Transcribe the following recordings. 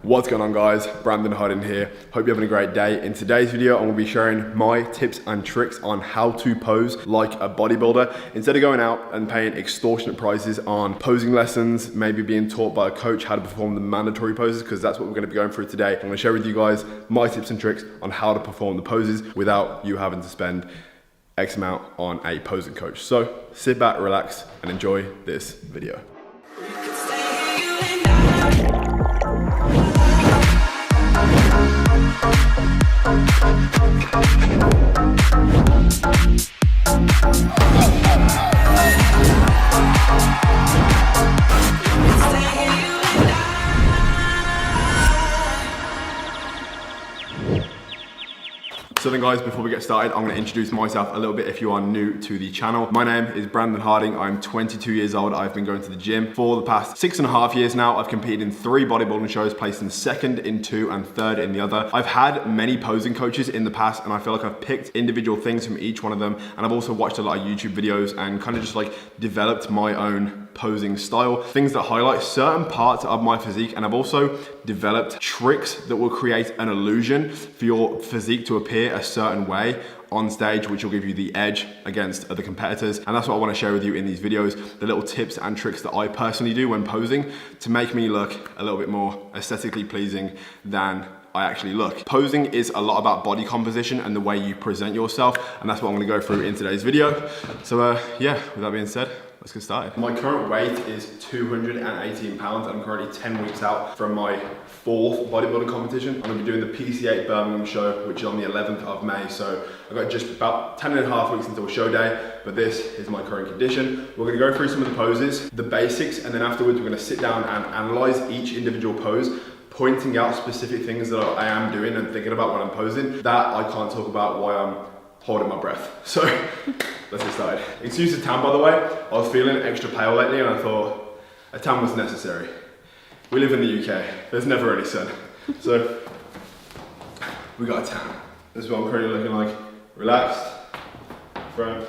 What's going on, guys? Brandon Hardin here. Hope you're having a great day. In today's video, I'm going to be sharing my tips and tricks on how to pose like a bodybuilder. Instead of going out and paying extortionate prices on posing lessons, maybe being taught by a coach how to perform the mandatory poses, because that's what we're going to be going through today. I'm going to share with you guys my tips and tricks on how to perform the poses without you having to spend X amount on a posing coach. So sit back, relax, and enjoy this video. So then guys, before we get started, I'm going to introduce myself a little bit if you are new to the channel. My name is Brandon Harding. I'm 22 years old. I've been going to the gym for the past 6.5 years now. I've competed in 3 bodybuilding shows, placed in second in 2 and third in the other. I've had many posing coaches in the past, and I feel like I've picked individual things from each one of them. And I've also watched a lot of YouTube videos and kind of just like developed my own posing style, things that highlight certain parts of my physique. And I've also developed tricks that will create an illusion for your physique to appear a certain way on stage, which will give you the edge against other competitors. And that's what I want to share with you in these videos, the little tips and tricks that I personally do when posing to make me look a little bit more aesthetically pleasing than I actually look. Posing is a lot about body composition and the way you present yourself, and that's what I'm going to go through in today's video. So yeah, with that being said, let's get started. My current weight is 218 pounds. I'm currently 10 weeks out from my 4th bodybuilding competition. I'm gonna be doing the PC8 Birmingham show, which is on the 11th of May. So I've got just about 10.5 weeks until show day, but this is my current condition. We're gonna go through some of the poses, the basics, and then afterwards we're gonna sit down and analyze each individual pose, pointing out specific things that I am doing and thinking about when I'm posing that I can't talk about while I'm holding my breath. So let's get started. Excuse the tan, by the way. I was feeling extra pale lately and I thought a tan was necessary. We live in the UK. There's never any sun. So we got a tan. This is what I'm currently looking like. Relaxed, front,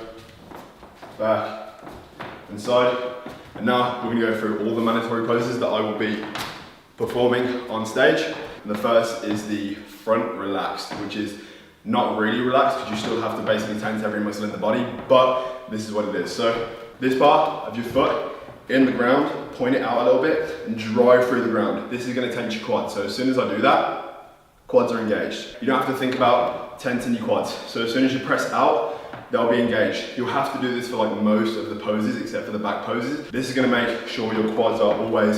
back, and side. And now we're gonna go through all the mandatory poses that I will be performing on stage. And the first is the front relaxed, which is not really relaxed because you still have to basically tense every muscle in the body, but this is what it is. So this part of your foot in the ground, point it out a little bit and drive through the ground. This is going to tense your quads. So as soon as I do that, quads are engaged. You don't have to think about tensing your quads. So as soon as you press out, they'll be engaged. You'll have to do this for like most of the poses except for the back poses. This is going to make sure your quads are always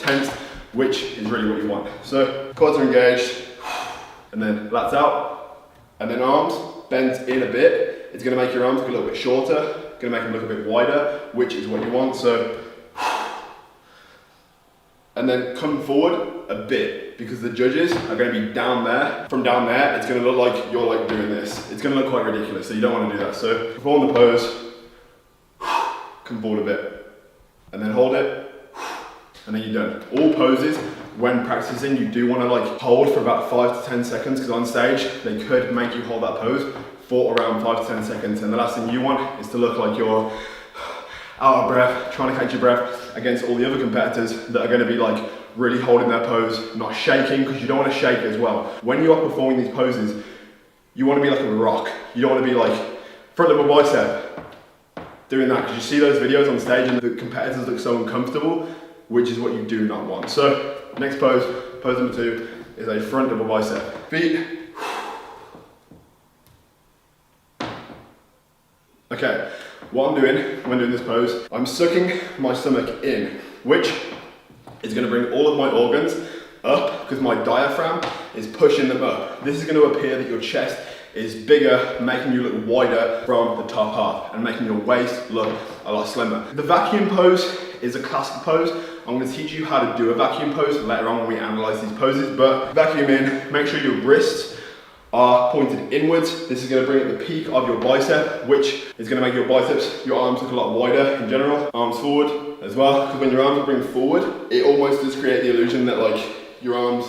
tensed, which is really what you want. So quads are engaged, and then lats out. And then arms bend in a bit. It's gonna make your arms look a little bit shorter, gonna make them look a bit wider, which is what you want. So, and then come forward a bit because the judges are gonna be down there. From down there, it's gonna look like you're like doing this. It's gonna look quite ridiculous, so you don't wanna do that. So perform the pose, come forward a bit, and then hold it, and then you're done. All poses, when practicing, you do want to like hold for about 5 to 10 seconds because on stage, they could make you hold that pose for around 5 to 10 seconds. And the last thing you want is to look like you're out of breath, trying to catch your breath against all the other competitors that are going to be like really holding their pose, not shaking, because you don't want to shake as well. When you are performing these poses, you want to be like a rock. You don't want to be like front level bicep doing that, because you see those videos on stage and the competitors look so uncomfortable, which is what you do not want. So next pose, pose number 2, is a front double bicep. Feet. Okay, what I'm doing when doing this pose, I'm sucking my stomach in, which is gonna bring all of my organs up because my diaphragm is pushing them up. This is gonna appear that your chest is bigger, making you look wider from the top half and making your waist look a lot slimmer. The vacuum pose is a classic pose. I'm going to teach you how to do a vacuum pose later on when we analyze these poses, but vacuum in, make sure your wrists are pointed inwards. This is going to bring up the peak of your bicep, which is going to make your biceps, your arms look a lot wider in general. Arms forward as well, because when your arms are bring forward, it almost does create the illusion that like your arms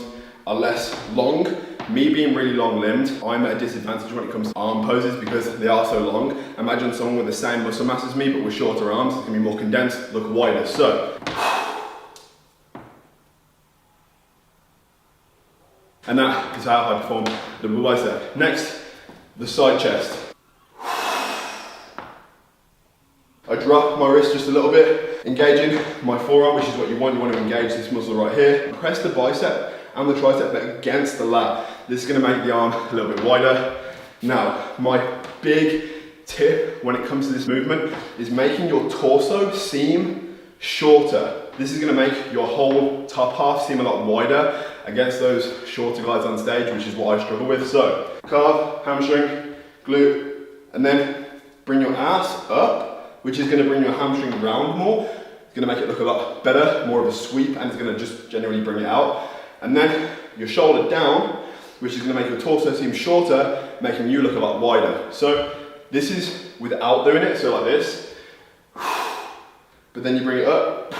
are less long. Me being really long limbed, I'm at a disadvantage when it comes to arm poses because they are so long. Imagine someone with the same muscle mass as me but with shorter arms, it's gonna be more condensed, look wider. So And that is how I perform the double bicep. Next, the side chest. I drop my wrist just a little bit, engaging my forearm, which is what you want. You want to engage this muscle right here. Press the bicep and the tricep against the lat. This is going to make the arm a little bit wider. Now, my big tip when it comes to this movement is making your torso seem shorter. This is going to make your whole top half seem a lot wider against those shorter guys on stage, which is what I struggle with. So, calf, hamstring, glute, and then bring your ass up, which is going to bring your hamstring round more. It's going to make it look a lot better, more of a sweep, and it's going to just generally bring it out. And then your shoulder down, which is going to make your torso seem shorter, making you look a lot wider. So this is without doing it, so like this. But then you bring it up,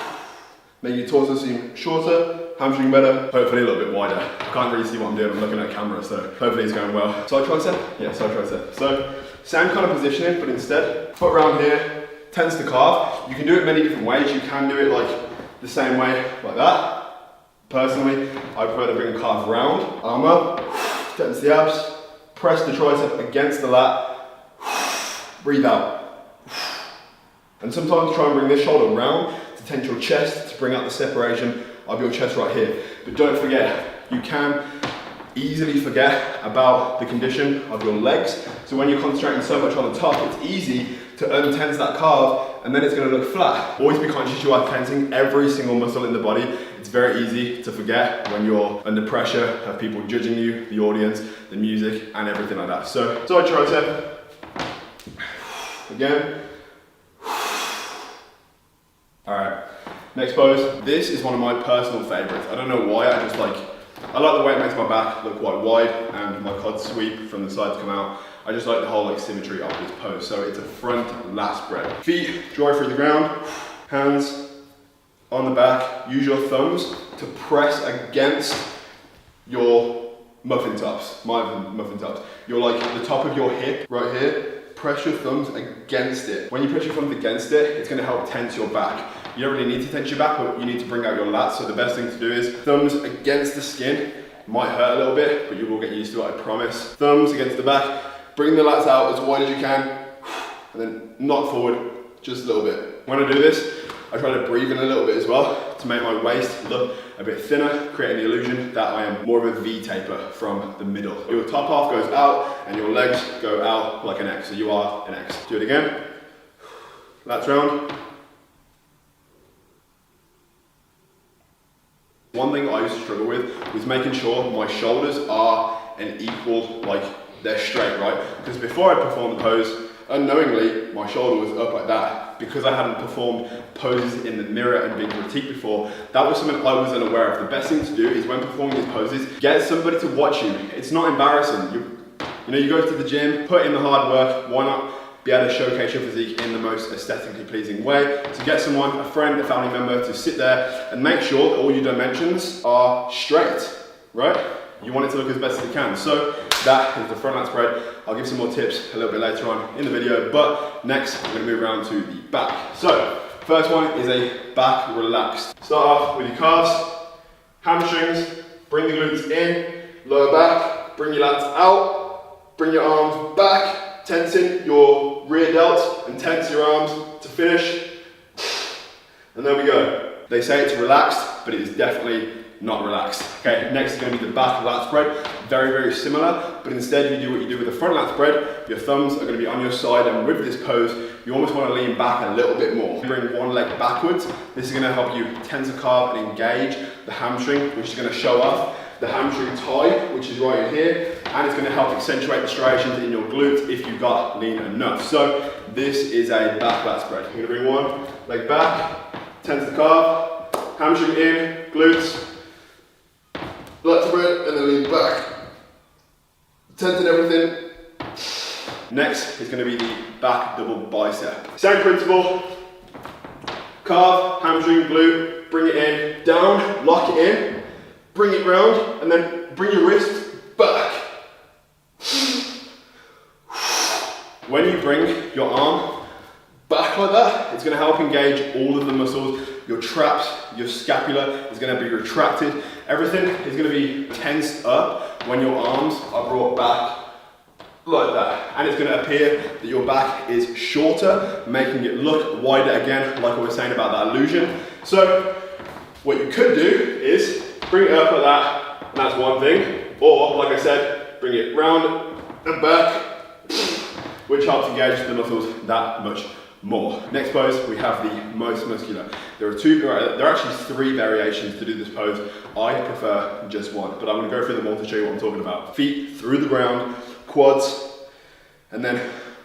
make your torso seem shorter, hamstring better, hopefully a little bit wider. I can't really see what I'm doing, I'm looking at camera, so hopefully it's going well. Side tricep? Yeah, side tricep. So same kind of positioning, but instead, foot around here, tense the calf. You can do it many different ways. You can do it like the same way, like that. Personally, I prefer to bring the calf round, arm up, tense the abs, press the tricep against the lat, breathe out. And sometimes try and bring this shoulder round to tense your chest, to bring out the separation of your chest right here. But don't forget, you can easily forget about the condition of your legs. So when you're concentrating so much on the top, it's easy to untense that calf and then it's going to look flat. Always be conscious you are tensing every single muscle in the body. It's very easy to forget when you're under pressure of people judging you, the audience, the music, and everything like that. So, side tricep. Again. All right, next pose. This is one of my personal favorites. I don't know why, I like the way it makes my back look quite wide and my quads sweep from the sides come out. I just like the whole symmetry of this pose. So it's a front lat spread. Feet dry through the ground, hands on the back. Use your thumbs to press against your muffin tops, my muffin tops. You're like the top of your hip right here. Press your thumbs against it. When you press your thumbs against it, it's going to help tense your back. You don't really need to tense your back, but you need to bring out your lats. So the best thing to do is thumbs against the skin. Might hurt a little bit, but you will get used to it, I promise. Thumbs against the back. Bring the lats out as wide as you can, and then knock forward just a little bit. When I do this, I try to breathe in a little bit as well to make my waist look a bit thinner, creating the illusion that I am more of a V taper from the middle. Your top half goes out and your legs go out like an X, so you are an X. Do it again. Lats round. One thing I used to struggle with was making sure my shoulders are an equal, like they're straight, right? Because before I performed the pose, unknowingly, my shoulder was up like that. Because I hadn't performed poses in the mirror and been critiqued before, that was something I was unaware of. The best thing to do is when performing these poses, get somebody to watch you. It's not embarrassing. You go to the gym, put in the hard work, why not be able to showcase your physique in the most aesthetically pleasing way? So get someone, a friend, a family member to sit there and make sure that all your dimensions are straight, right? You want it to look as best as it can. So that is the front lat spread. I'll give some more tips a little bit later on in the video, but next we're gonna move around to the back. So first one is a back relaxed. Start off with your calves, hamstrings, bring the glutes in, lower back, bring your lats out, bring your arms back, tensing your rear delts and tense your arms to finish. And there we go. They say it's relaxed, but it is definitely not relaxed. Okay, next is going to be the back lat spread. Very, very similar, but instead you do what you do with the front lat spread. Your thumbs are going to be on your side, and with this pose, you almost want to lean back a little bit more. Bring one leg backwards. This is going to help you tense the calf and engage the hamstring, which is going to show off the hamstring tie, which is right in here, and it's going to help accentuate the striations in your glutes if you've got lean enough. So this is a back lat spread. You're going to bring one leg back, tense the calf, hamstring in, glutes, lat spread, and then lean back. Tensing everything. Next is going to be the back double bicep. Same principle. Calf, hamstring, glute, bring it in, down, lock it in, bring it round, and then bring your wrist back. When you bring your arm back like that, it's going to help engage all of the muscles your traps, your scapula is gonna be retracted. Everything is gonna be tensed up when your arms are brought back like that. And it's gonna appear that your back is shorter, making it look wider again, like I was saying about that illusion. So what you could do is bring it up like that, and that's one thing. Or, like I said, bring it round and back, which helps engage the muscles that much more. Next pose, we have the most muscular. There are actually 3 variations to do this pose. I prefer just one, but I'm gonna go through them all to show you what I'm talking about. Feet through the ground, quads, and then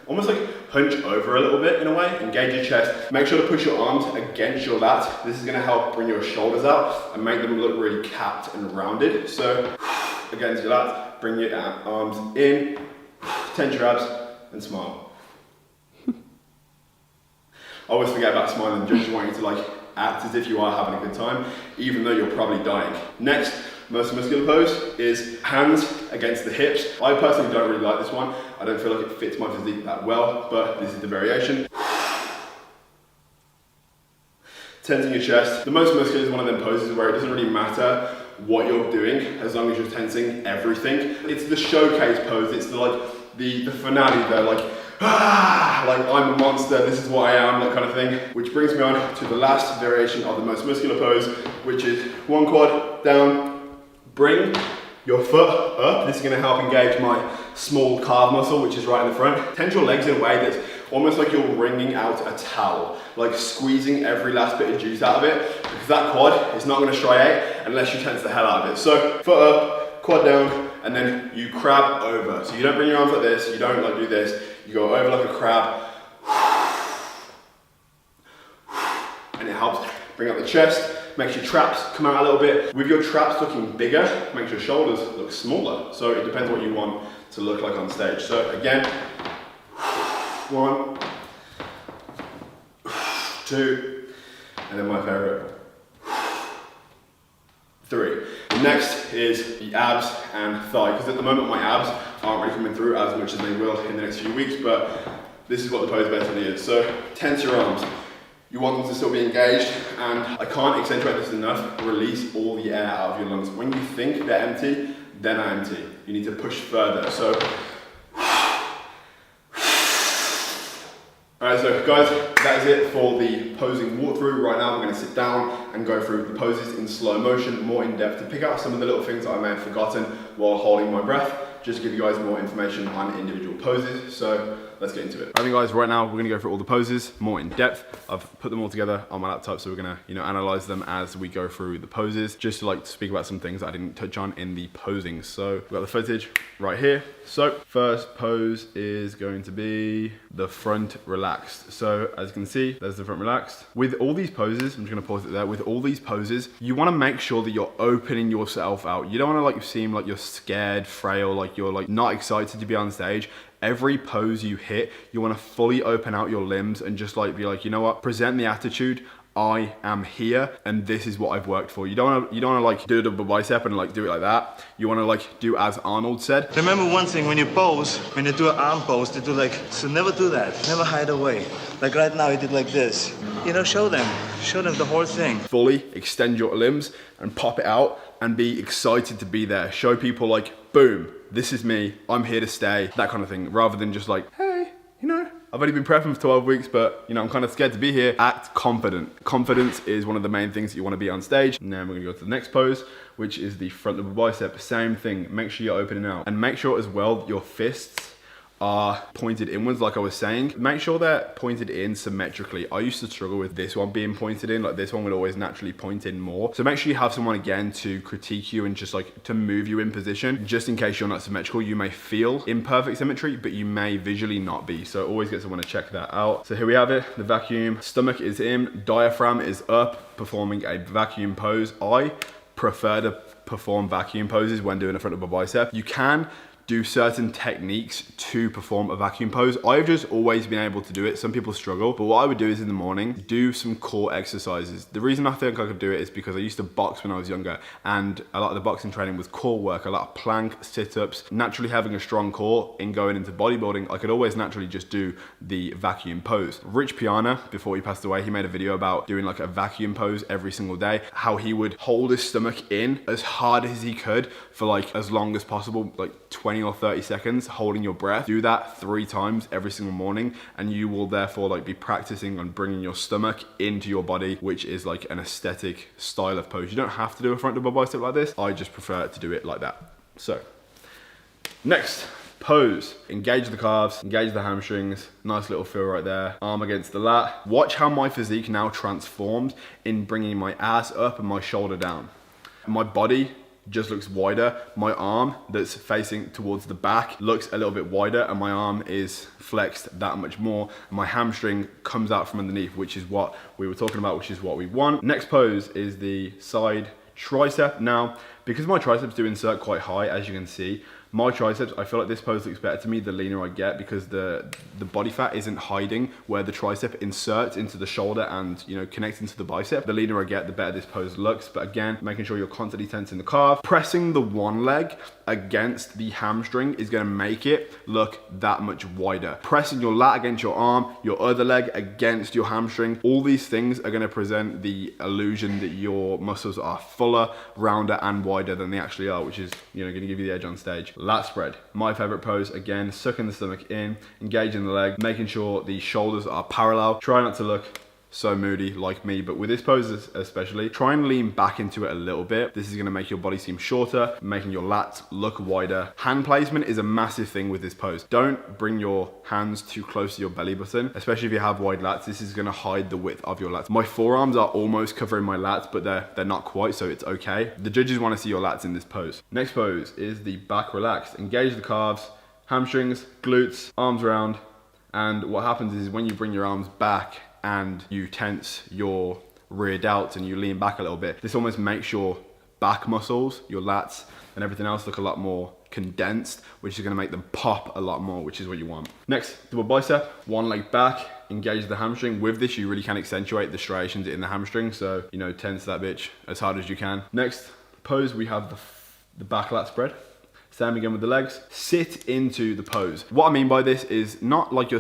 almost like hunch over a little bit in a way, engage your chest. Make sure to push your arms against your lats. This is gonna help bring your shoulders out and make them look really capped and rounded. So against your lats, bring your arms in, tense your abs, and smile. I always forget about smiling, just want you to like act as if you are having a good time, even though you're probably dying. Next, most muscular pose is hands against the hips. I personally don't really like this one. I don't feel like it fits my physique that well, but this is the variation. Tensing your chest. The most muscular is one of them poses where it doesn't really matter what you're doing as long as you're tensing everything. It's the showcase pose. It's the finale though, like I'm a monster, this is what I am, that kind of thing. Which brings me on to the last variation of the most muscular pose, which is one quad down, bring your foot up. This is gonna help engage my small calf muscle, which is right in the front. Tense your legs in a way that's almost like you're wringing out a towel, like squeezing every last bit of juice out of it, because that quad is not gonna striate unless you tense the hell out of it. So foot up, quad down, and then you crab over. So you don't bring your arms like this, you don't like do this, you go over like a crab, and it helps bring up the chest, makes your traps come out a little bit. With your traps looking bigger, makes your shoulders look smaller. So it depends what you want to look like on stage. So again, 1, 2, and then my favorite, 3. Next is the abs and thigh, because at the moment my abs aren't really coming through as much as they will in the next few weeks, but this is what the pose basically is. So tense your arms. You want them to still be engaged, and I can't accentuate this enough, release all the air out of your lungs. When you think they're empty, they're not empty. You need to push further. So, alright, so guys, that is it for the posing walkthrough. Right now we're going to sit down and go through the poses in slow motion, more in depth, to pick out some of the little things that I may have forgotten while holding my breath, just to give you guys more information on individual poses. So let's get into it. I think guys, right now we're gonna go through all the poses more in depth. I've put them all together on my laptop, so we're gonna, analyze them as we go through the poses, just to speak about some things that I didn't touch on in the posing. So we've got the footage right here. So first pose is going to be the front relaxed. So as you can see, there's the front relaxed. With all these poses, I'm just gonna pause it there. With all these poses, you wanna make sure that you're opening yourself out. You don't wanna seem like you're scared, frail, like you're not excited to be on stage. Every pose you hit, you want to fully open out your limbs and just be like, you know what, present the attitude. I am here and this is what I've worked for. You don't want to do a double bicep and do it like that. You want to do as Arnold said. Remember one thing, when you pose, when you do an arm pose, they do so never do that. Never hide away. Like right now, he did like this. Show them the whole thing. Fully extend your limbs and pop it out and be excited to be there. Show people boom, this is me, I'm here to stay, that kind of thing, rather than just hey, I've only been prepping for 12 weeks, but I'm kind of scared to be here. Act confident. Confidence is one of the main things that you want to be on stage. Now we're gonna go to the next pose, which is the front double bicep. Same thing, make sure you're opening out. And make sure as well your fists are pointed inwards, like I was saying. Make sure they're pointed in symmetrically. I used to struggle with this one being pointed in, this one would always naturally point in more. So make sure you have someone again to critique you and just to move you in position, just in case you're not symmetrical. You may feel in perfect symmetry, but you may visually not be. So always get someone to check that out. So here we have it, the vacuum. Stomach is in, diaphragm is up, performing a vacuum pose. I prefer to perform vacuum poses when doing a front double bicep. You can do certain techniques to perform a vacuum pose. I've just always been able to do it. Some people struggle, but what I would do is in the morning, do some core exercises. The reason I think I could do it is because I used to box when I was younger, and a lot of the boxing training was core work, a lot of plank, sit-ups. Naturally having a strong core in going into bodybuilding, I could always naturally just do the vacuum pose. Rich Piana, before he passed away, he made a video about doing like a vacuum pose every single day, how he would hold his stomach in as hard as he could for like as long as possible, like 20 or 30 seconds, holding your breath. Do that 3 times every single morning, and you will therefore like be practicing on bringing your stomach into your body, which is like an aesthetic style of pose. You don't have to do a front double bicep like this. I just prefer to do it like that. So next pose, engage the calves, engage the hamstrings. Nice little feel right there. Arm against the lat. Watch how my physique now transformed in bringing my ass up and my shoulder down. My body just looks wider. My arm that's facing towards the back looks a little bit wider, and my arm is flexed that much more. My hamstring comes out from underneath, which is what we were talking about, which is what we want. Next pose is the side tricep. Now, because my triceps do insert quite high, as you can see, my triceps, I feel like this pose looks better to me the leaner I get, because the body fat isn't hiding where the tricep inserts into the shoulder and, you know, connects into the bicep. The leaner I get, the better this pose looks. But again, making sure you're constantly tensing the calf. Pressing the one leg against the hamstring is gonna make it look that much wider. Pressing your lat against your arm, your other leg against your hamstring, all these things are gonna present the illusion that your muscles are fuller, rounder, and wider than they actually are, which is, you know, gonna give you the edge on stage. Lat spread, my favorite pose. Again, sucking the stomach in, engaging the leg, making sure the shoulders are parallel. Try not to look so moody like me, but with this pose especially, try and lean back into it a little bit. This is gonna make your body seem shorter, making your lats look wider. Hand placement is a massive thing with this pose. Don't bring your hands too close to your belly button, especially if you have wide lats. This is gonna hide the width of your lats. My forearms are almost covering my lats, but they're not quite, so it's okay. The judges wanna see your lats in this pose. Next pose is the back relaxed. Engage the calves, hamstrings, glutes, arms around, and what happens is when you bring your arms back and you tense your rear delts and you lean back a little bit, this almost makes your back muscles, your lats, and everything else look a lot more condensed, which is gonna make them pop a lot more, which is what you want. Next, double bicep, one leg back, engage the hamstring. With this, you really can accentuate the striations in the hamstring, so, you know, tense that bitch as hard as you can. Next pose, we have the back lat spread. Same again with the legs. Sit into the pose. What I mean by this is not like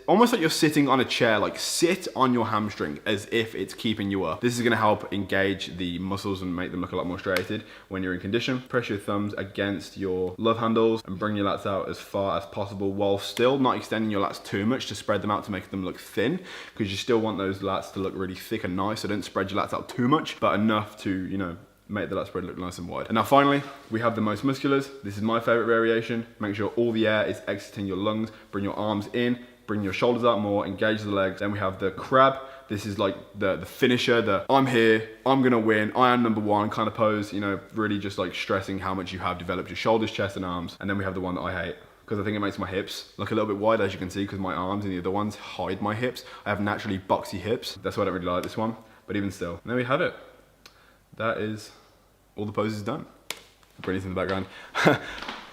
almost like you're sitting on a chair, like sit on your hamstring as if it's keeping you up. This is gonna help engage the muscles and make them look a lot more striated when you're in condition. Press your thumbs against your love handles and bring your lats out as far as possible while still not extending your lats too much to spread them out to make them look thin, because you still want those lats to look really thick and nice. So don't spread your lats out too much, but enough to, you know, make the lat spread look nice and wide. And now finally, we have the most musculars. This is my favorite variation. Make sure all the air is exiting your lungs. Bring your arms in, bring your shoulders out more, engage the legs. Then we have the crab. This is like the finisher, the I'm here, I'm gonna win, I am number one kind of pose, you know, really just like stressing how much you have developed your shoulders, chest, and arms. And then we have the one that I hate, because I think it makes my hips look a little bit wide, as you can see, because my arms and the other ones hide my hips. I have naturally boxy hips. That's why I don't really like this one, but even still. And there we have it. That is all the poses done. Brilliant in the background.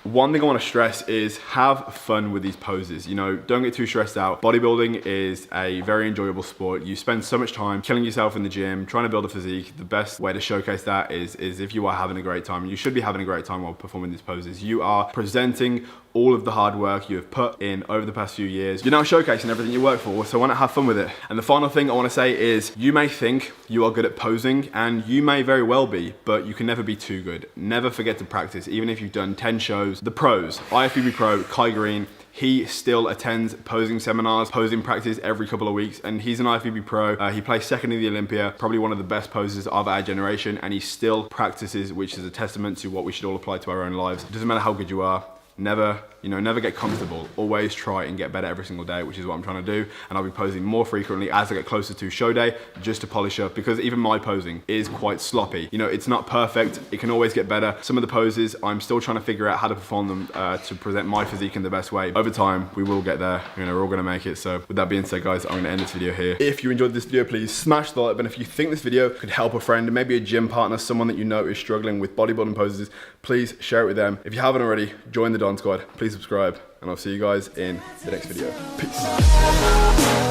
One thing I want to stress is have fun with these poses. You know, don't get too stressed out. Bodybuilding is a very enjoyable sport. You spend so much time killing yourself in the gym, trying to build a physique. The best way to showcase that is if you are having a great time. You should be having a great time while performing these poses. You are presenting all of the hard work you have put in over the past few years. You're now showcasing everything you work for, so why not have fun with it? And the final thing I want to say is, you may think you are good at posing, and you may very well be, but you can never be too good. Never forget to practice, even if you've done 10 shows. The pros, IFBB pro, Kai Green, he still attends posing seminars, posing practice every couple of weeks, and he's an IFBB pro. He placed second in the Olympia, probably one of the best posers of our generation, and he still practices, which is a testament to what we should all apply to our own lives. It doesn't matter how good you are. Never get comfortable. Always try and get better every single day, which is what I'm trying to do. And I'll be posing more frequently as I get closer to show day, just to polish up, because even my posing is quite sloppy. You know, it's not perfect. It can always get better. Some of the poses, I'm still trying to figure out how to perform them to present my physique in the best way. Over time, we will get there. You know, we're all gonna make it. So with that being said, guys, I'm gonna end this video here. If you enjoyed this video, please smash the like button. If you think this video could help a friend, maybe a gym partner, someone that you know is struggling with bodybuilding poses, please share it with them. If you haven't already, join the Squad, please subscribe, and I'll see you guys in the next video. Peace.